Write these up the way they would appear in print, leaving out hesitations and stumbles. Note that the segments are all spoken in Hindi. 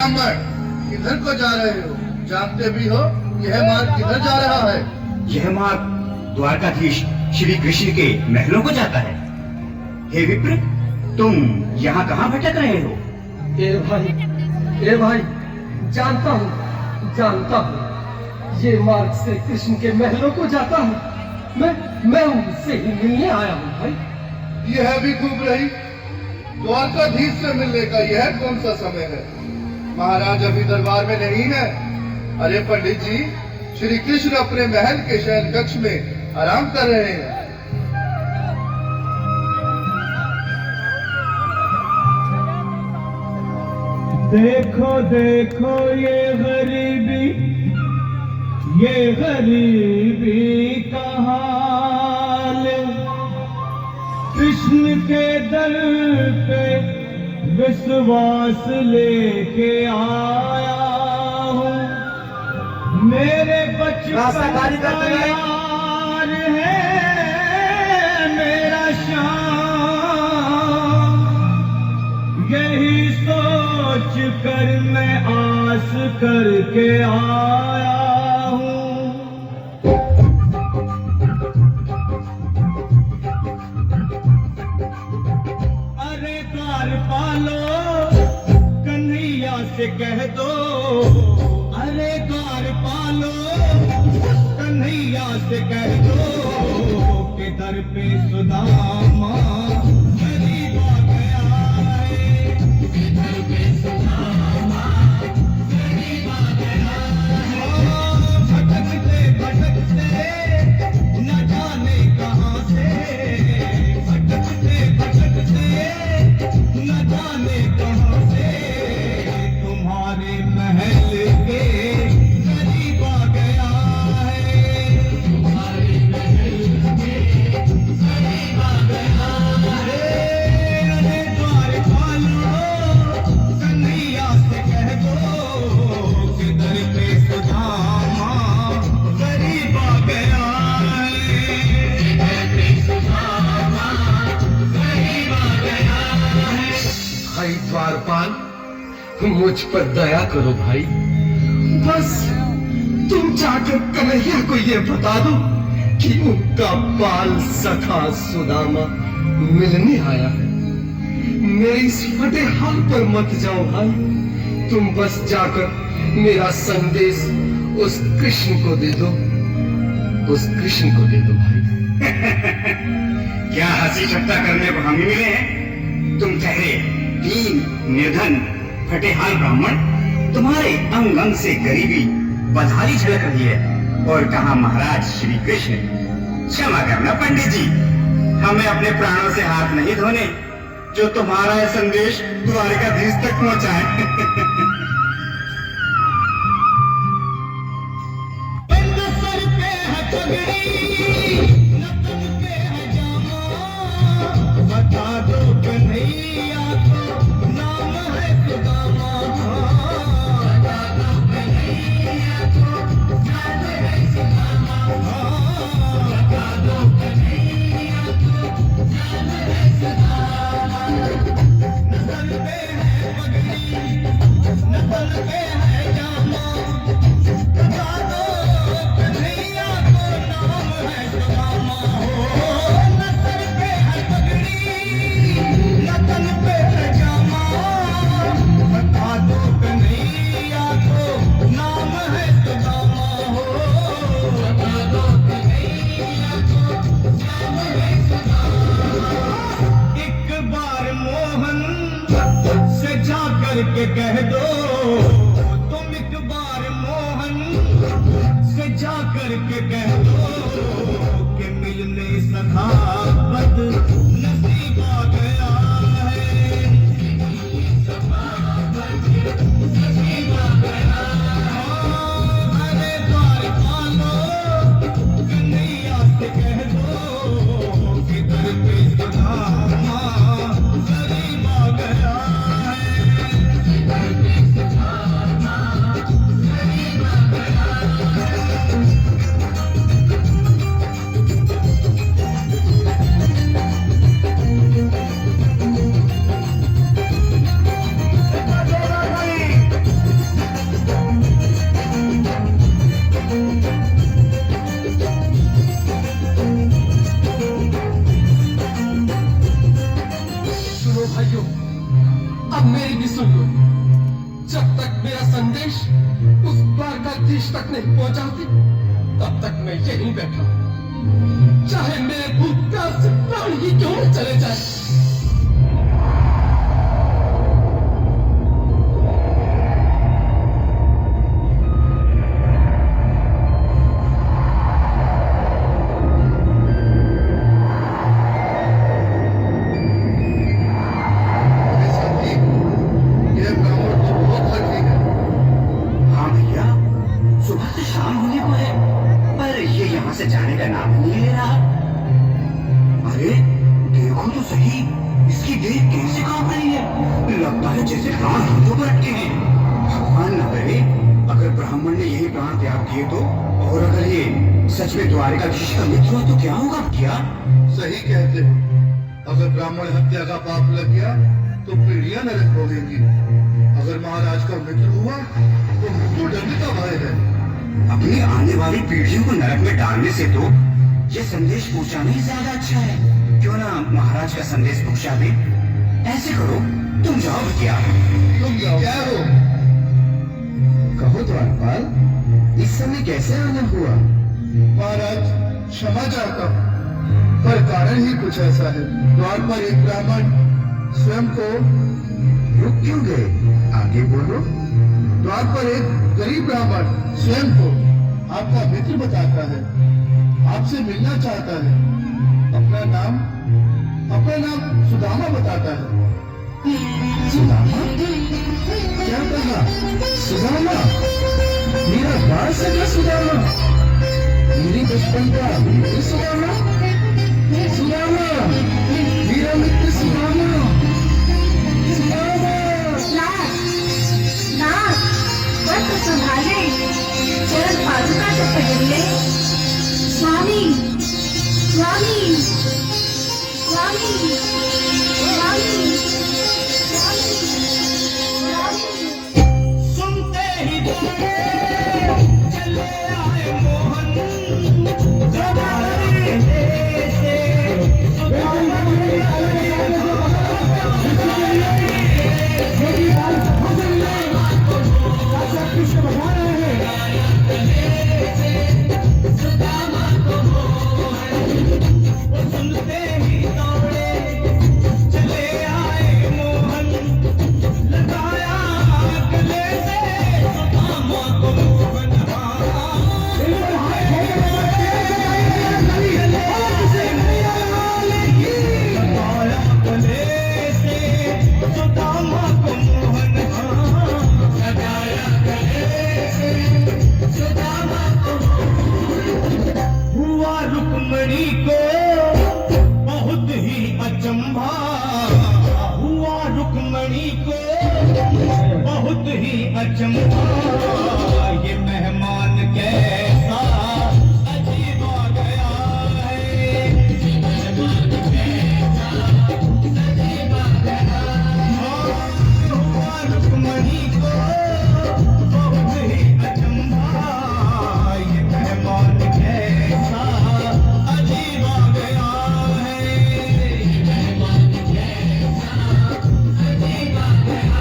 ब्राह्मण किधर को जा रहे हो? जानते भी हो यह मार्ग किधर जा रहा है? यह मार्ग द्वारकाधीश श्री कृष्ण के महलों को जाता है। हे विप्र, तुम यहाँ कहाँ भटक रहे हो? ए भाई, जानता हूँ, ये मार्ग से कृष्ण के महलों को जाता हूँ। मैं उनसे ही मिलने आया हूँ भाई। यह भी खूब रही। द्वारकाधीश से मिलने का यह कौन सा समय है? महाराज अभी दरबार में नहीं है। अरे पंडित जी, श्री कृष्ण अपने महल के शयन कक्ष में आराम कर रहे हैं। देखो देखो ये गरीबी का हाल, कृष्ण के दर पे विश्वास लेके आया हूँ। मेरे बचपन का यार है मेरा श्याम, यही सोच कर मैं आस करके आया हूँ। अरे द्वारपालो कन्हैया से कह दो, अरे द्वारपालो कन्हैया से कह दो कि दर पे सुदामा गरीब आ गया है, कि दर पे सुदामा गरीब आ गया है। भटकते भटकते न जाने कहाँ से, भटकते भटकते न जाने कहाँ से तुम्हारे महल के करीब आ गया है, तुम्हारे महल के करीब आ गया है। अरे द्वारपालो कन्हैया से कह दो कि दर पे सुदामा गरीब आ गया है, दर पे सुदामा गरीब आ गया है। भाई द्वारपाल, मुझ पर दया करो भाई। बस तुम जाकर कन्हैया को ये बता दो कि उनका बाल सखा सुदामा मिलने आया है। मेरे इस फटे हाल पर मत जाओ भाई। तुम बस जाकर मेरा संदेश उस कृष्ण को दे दो, उस कृष्ण को दे दो भाई। क्या हंसी ठट्टा करने को हम ही मिले हैं? तुम ठहरे दीन निर्धन फटेहाल ब्राह्मण, तुम्हारे अंग अंग से गरीबी बदहाली झलक रही है। और कहा महाराज श्री कृष्ण? क्षमा करना पंडित जी, हमें अपने प्राणों से हाथ नहीं धोने जो तुम्हारा यह संदेश द्वारकाधीश तक पहुंचाए। सर पे है पगड़ी, नतन पे है जामा, बता दो कन्हैया को नाम है सुदामा, बता दो कन्हैया को नाम है सुदामा, बता दो कन्हैया को नाम है सुदामा। नतन पे है पगड़ी, नतन पे है जामा, बता दो कन्हैया को नाम है सुदामा। हो नसर पे है पगड़ी, नतन पे है जामा, बता दो कन्हैया को नाम है सुदामा। हो बता दो कन्हैया को नाम है सुदामा। एक बार मोहन से जा करके कह दो, तुम एक बार मोहन से जा करके कह दो कि मिलने सखावत नसीब आ गया है, सखावत नसीब आ गया है। अरे द्वारपालो कन्हैया से कह दो कि दर पे सुदामा गरीब आ गया है, दर पे सुदामा गरीब आ गया है। संदेश उस द्वारकाधीश तक नहीं पहुंचाते, तब तक मैं यहीं बैठा, चाहे मेरे भूख प्यास से प्राण ही क्यों न चले जाए। से जाने का नाम नहीं ले रहा। अरे देखो तो सही, इसकी देह कैसे कांप रही है, लगता है जैसे प्राण हाथों पर अटके हैं। भगवान न करे अगर ब्राह्मण ने यही प्राण त्याग दिए तो, और अगर ये सच में द्वारकाधीश का मित्र हुआ तो क्या होगा? क्या सही कहते हो, अगर ब्राह्मण हत्या का पाप लग गया तो पीढ़ियां नरक भोगेंगी। अगर महाराज का मित्र हुआ तो मृत्यु दंड का भय है। अपनी आने वाली पीढ़ियों को नरक में डालने से तो ये संदेश पहुंचाना ही ज्यादा अच्छा है। क्यों ना महाराज का संदेश पहुंचा दे। ऐसे करो, तुम जाओ क्या? तुम जाओ। क्या हो? कहो द्वारपाल, इस समय कैसे आना हुआ? महाराज क्षमा चाहता हूँ, पर कारण ही कुछ ऐसा है। द्वार पर एक ब्राह्मण स्वयं को रुक क्यों गए? आगे बोलो। द्वार पर एक गरीब ब्राह्मण स्वयं को आपका मित्र बताता है, आपसे मिलना चाहता है। अपना नाम सुदामा बताता है। सुदामा? क्या कहा? सुदामा? मेरा बाल सगा सुदामा? मेरी बचपन का मित्र सुदामा? सुदामा, मेरा मित्र सुदामा। सुदामा। नाथ, वक्त संभाले, चरण पादुका तो पहन ले। स्वामी, स्वामी, स्वामी, स्वामी, स्वामी। सुनते ही दौड़े चले आए मोहन, जवानी से सुनते ही दौड़े चले आए मोहन, लगाया गले से सुदामा को मोहन। लगाया गले से सुदामा को मोहन, लगाया गले से सुदामा को मोहन। हुआ रुक्मणी को बहुत ही अचंभा, हुआ रुक्मणी को बहुत ही अचंभा। ये मेहमान कैसा अजीब आ गया है, ये मेहमान कैसा अजीब आ गया है। हुआ रुक्मणी को बहुत ही अचंभा, ये मेहमान कैसा अजीब आ गया है, ये मेहमान कैसा अजीब आ गया है।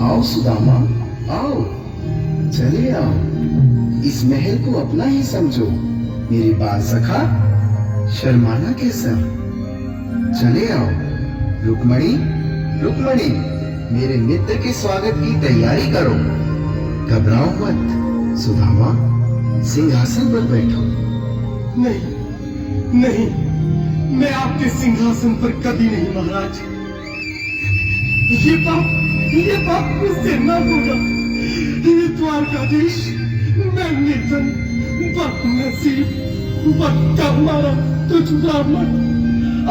आओ सुदामा, आओ, चले आओ। इस महल को अपना ही समझो। मेरी बात सखा, शर्माना कैसा? चले आओ। रुक्मणी, रुक्मणी, मेरे मित्र के स्वागत की तैयारी करो। घबराओ मत। सुदामा, सिंहासन पर बैठो। नहीं, नहीं, मैं आपके सिंहासन पर कभी नहीं महाराज। ये बाप मुझसे न होगा। ये द्वारकाधीश, मैं निर्धन, बदनसीब, बदकामारा तुझ ब्राह्मण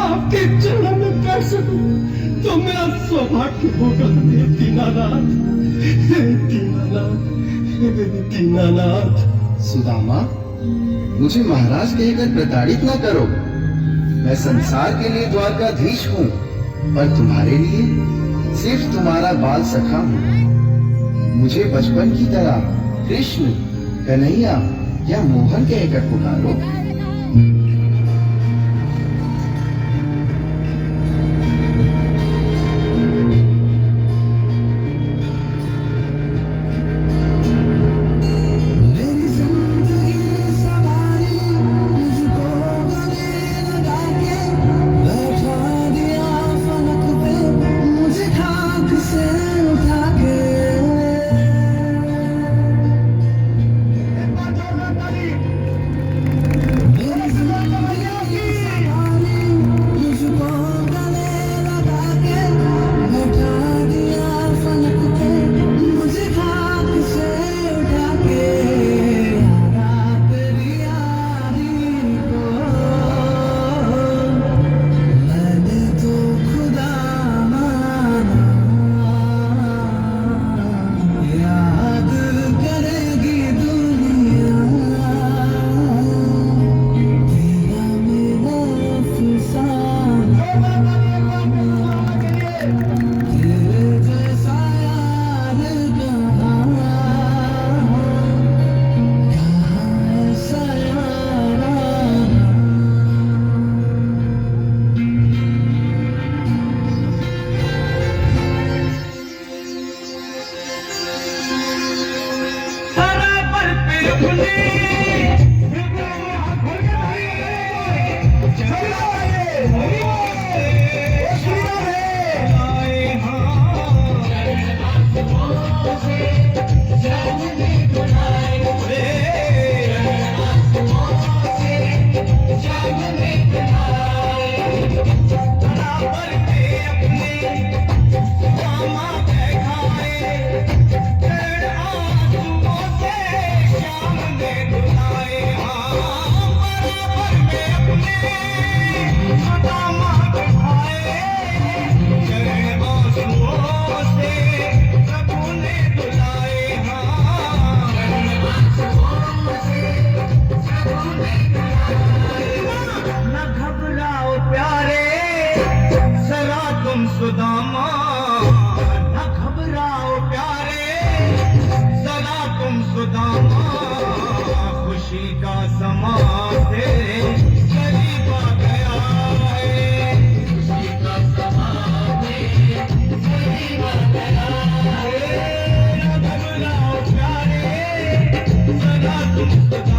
आपके चरणों में बैठ सकूं तो मेरा सौभाग्य होगा। हे दीनानाथ, हे दीनानाथ, हे दीनानाथ। सुदामा, मुझे महाराज कहकर प्रताड़ित न करो। मैं संसार के लिए द्वारकाधीश हूँ, पर तुम्हारे लिए सिर्फ तुम्हारा बाल सखा हूँ। मुझे बचपन की तरह कृष्ण, कन्हैया या मोहन कहकर पुकारो। सुदामा न घबराओ प्यारे, जरा तुम सुदामा, खुशी का समा तेरे करीब आ गया है। खुशी का समा तेरे करीब आ गया है। न घबराओ प्यारे, जरा तुम सुदामा।